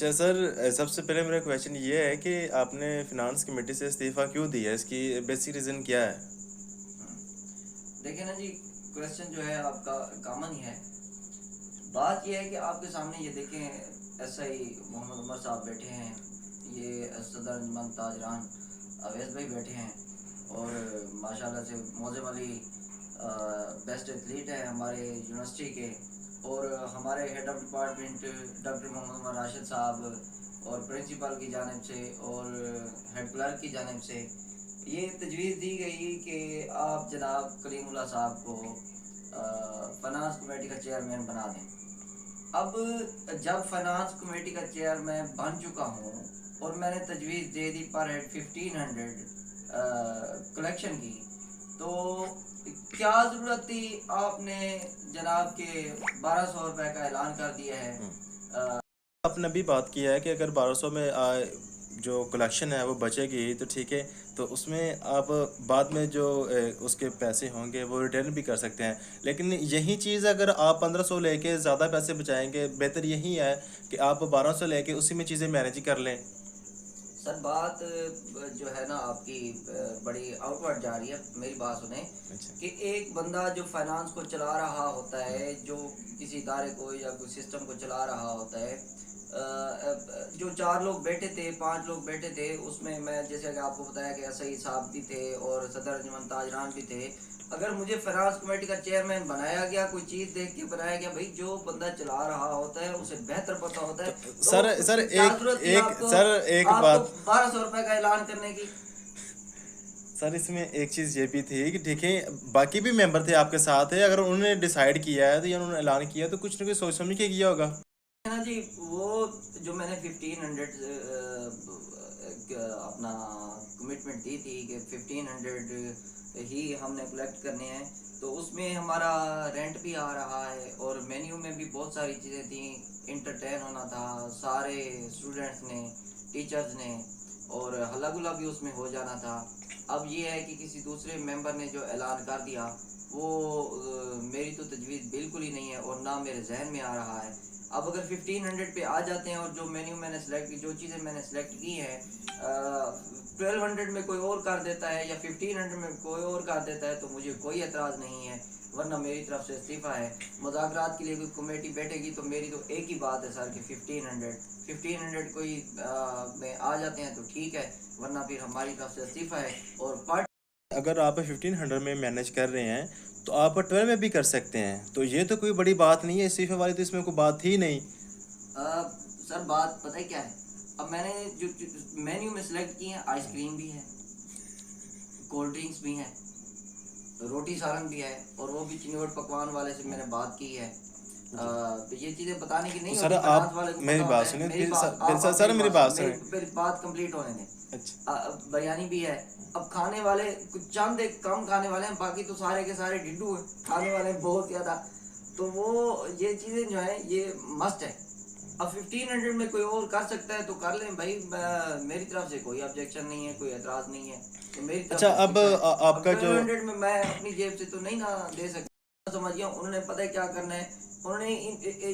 अच्छा सर, सबसे पहले मेरा क्वेश्चन ये है कि आपने फ़िनांस कमेटी से इस्तीफ़ा क्यों दिया है? इसकी बेसिक रीज़न क्या है? हम्म, देखिए ना जी, क्वेश्चन जो है आपका कॉमन ही है। बात यह है कि आपके सामने ये देखें, एसआई मोहम्मद उमर साहब बैठे हैं, ये सदर अंजमन ताजरान अवैस भाई बैठे हैं, और माशाल्लाह से मौज़म अली बेस्ट एथलीट है हमारे यूनिवर्सिटी के, और हमारे head of department doctor Mohammed Umar Rashid साहब, और प्रिंसिपल की जानिब से और हेड क्लर्क की जानिब से ये तजवीज़ दी गई कि आप जनाब कलीमुल्लाह साहब को फाइनेंस कमेटी का चेयरमैन बना दें। अब जब फाइनेंस कमेटी का चेयरमैन बन चुका हूँ और मैंने तजवीज़ दे दी पर हेड 1500 कलेक्शन की, तो क्या ज़रूरत थी आपने जनाब के 1200 रुपये का ऐलान कर दिया है। हुँ। आपने अभी बात किया है कि अगर 1200 में जो कलेक्शन है वो बचेगी तो ठीक है, तो उसमें आप बाद में जो उसके पैसे होंगे वो रिटर्न भी कर सकते हैं। लेकिन यही चीज़ अगर आप 1500 लेके ज़्यादा पैसे बचाएँगे, बेहतर यही है कि आप 1200 लेके उसी में चीज़ें मैनेज कर लें। सर बात जो है ना आपकी बड़ी आउटवर्ड जा रही है। मेरी बात सुने अच्छा। कि एक बंदा जो फाइनेंस को चला रहा होता हुँ। है, जो किसी इदारे को या कोई सिस्टम को चला रहा होता है, जो 4 लोग बैठे थे, 5 लोग बैठे थे, उसमें मैं जैसे कि आपको बताया कि सही साहब भी थे और सदर अंजुमन ताजरान भी थे। अगर मुझे फाइनेंस कमेटी का चेयरमैन बनाया गया, कोई चीज़ देख के बनाया गया, भाई जो बंदा चला रहा होता है उसे बेहतर पता होता तो है, तो सर सर उसकी क्या एक ज़रूरत थी एक आपको सर एक आपको बात 1200 रुपये का ऐलान करने की। सर इसमें एक चीज़ ये भी थी कि देखें बाकी भी मेंबर थे आपके साथ है, अगर उन्होंने डिसाइड किया है तो या उन्होंने ऐलान किया तो कुछ ना कुछ सोच समझ के किया होगा। है ना जी, वो जो मैंने 1500 अपना कमिटमेंट दी थी कि 1500 ही हमने कलेक्ट करने हैं, तो उसमें हमारा रेंट भी आ रहा है और मेन्यू में भी बहुत सारी चीज़ें थी। इंटरटेन होना था सारे स्टूडेंट्स ने, टीचर्स ने, और हल्ला गुल्ला भी उसमें हो जाना था। अब ये है कि किसी दूसरे मेंबर ने जो ऐलान कर दिया, वो मेरी तो तजवीज़ बिल्कुल ही नहीं है और ना मेरे जहन में आ रहा है। अब अगर 1500 पे आ जाते हैं और जो मेन्यू मैंने सेलेक्ट की, जो चीज़ें मैंने सेलेक्ट की हैं, 1200 में कोई और कर देता है या 1500 में कोई और कर देता है, तो मुझे कोई एतराज़ नहीं है, वरना मेरी तरफ से इस्तीफ़ा है। मुज़ाकरात के लिए कोई कमेटी बैठेगी तो मेरी तो एक ही बात है सर कि 1500 कोई में आ जाते हैं तो ठीक है, वरना फिर हमारी तरफ से इस्तीफ़ा है। और पर अगर आप 1500 में मैनेज कर रहे हैं तो आप 12 में भी कर सकते हैं, तो ये तो कोई बड़ी बात नहीं है, इस्तीफे वाली तो इसमें कोई बात ही नहीं। सर बात पता है क्या है, अब मैंने जो मेन्यू में सेलेक्ट की है, आइसक्रीम भी है, कोल्ड ड्रिंक्स भी हैं, रोटी सालन भी है, और वो भी चिन्नी पकवान वाले से मैंने बात की है। जी। तो ये चीज़ें बताने की तो नहीं सर होती, फाइनेंस आप वाले को मेरी पता बात होता है। सुनिए, मेरी बात फिर आप सर मेरी मेरी बात बात सुन, सुनिए। मेरी बात कंप्लीट होने दें। अच्छा। बिरयानी भी है। अब खाने वाले कुछ चंद एक कम खाने वाले हैं, बाकी तो सारे के सारे ढिड्डू हैं, खाने वाले बहुत ज़्यादा। तो वो ये चीज़ें जो है ये मस्ट है। अब 1500 में कोई और कर सकता है तो कर लें भाई, मेरी तरफ से कोई ऑब्जेक्शन नहीं है, कोई एतराज़ नहीं है, तो मेरी तरफ अच्छा, से अब इस्तीफ़ा है। अब आपका जो 1200 में मैं अपनी जेब से तो नहीं ना दे सकता, समझ गया। उन्होंने पता है क्या करना है, उन्होंने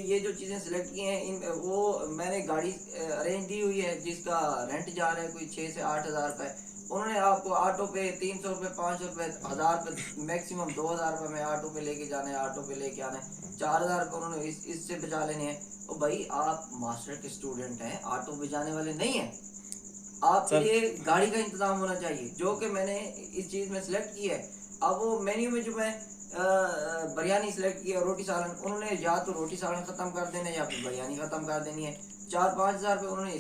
ये जो चीज़ें सेलेक्ट की हैं, वो मैंने गाड़ी अरेंज दी हुई है जिसका रेंट जा रहा है कोई 6 से 8 हज़ार रुपये। उन्होंने आपको ऑटो पे 300 रुपये, 500 रुपये, 1000 रुपये, मैक्सिमम 2000 रुपये में ऑटो पे लेके जाना है, ऑटो पे लेके आना है। 4000 रुपये उन्होंने इससे बचा लेने हैं। और भाई आप मास्टर के स्टूडेंट हैं, ऑटो बजाने वाले नहीं हैं। आपके सर लिए गाड़ी का इंतजाम होना चाहिए, जो कि मैंने इस चीज़ में सेलेक्ट की है। अब वो मेन्यू में जो मैं बिरयानी सेलेक्ट की है, रोटी सालन, उन्होंने या तो रोटी सालन ख़त्म कर देना है या फिर बिरयानी ख़त्म कर देनी है। 4-5 हज़ार रुपये उन्होंने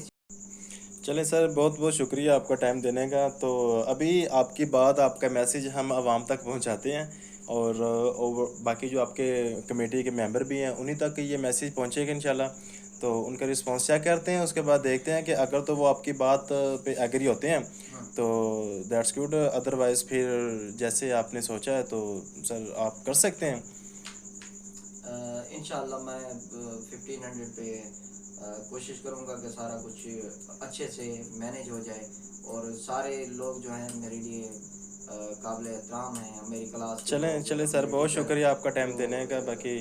चलें सर, बहुत बहुत शुक्रिया आपका टाइम देने का। तो अभी आपकी बात, आपका मैसेज हम आवाम तक पहुंचाते हैं, और बाकी जो आपके कमेटी के मेंबर भी हैं उन्हीं तक ये मैसेज पहुंचेगा इंशाल्लाह। तो उनका रिस्पांस चेक करते हैं, उसके बाद देखते हैं कि अगर तो वो आपकी बात पे एग्री होते हैं हाँ। तो दैट्स गुड, अदरवाइज़ फिर जैसे आपने सोचा है तो सर आप कर सकते हैं। इंशाल्लाह मैं 1500 पे कोशिश करूँगा कि सारा कुछ अच्छे से मैनेज हो जाए, और सारे लोग जो हैं मेरे लिए काबिल एहतराम हैं, मेरी क्लास के चलें लोग, चलें सर, मेरे बहुत टीचर, शुक्रिया आपका टाइम जो देने का। बाकी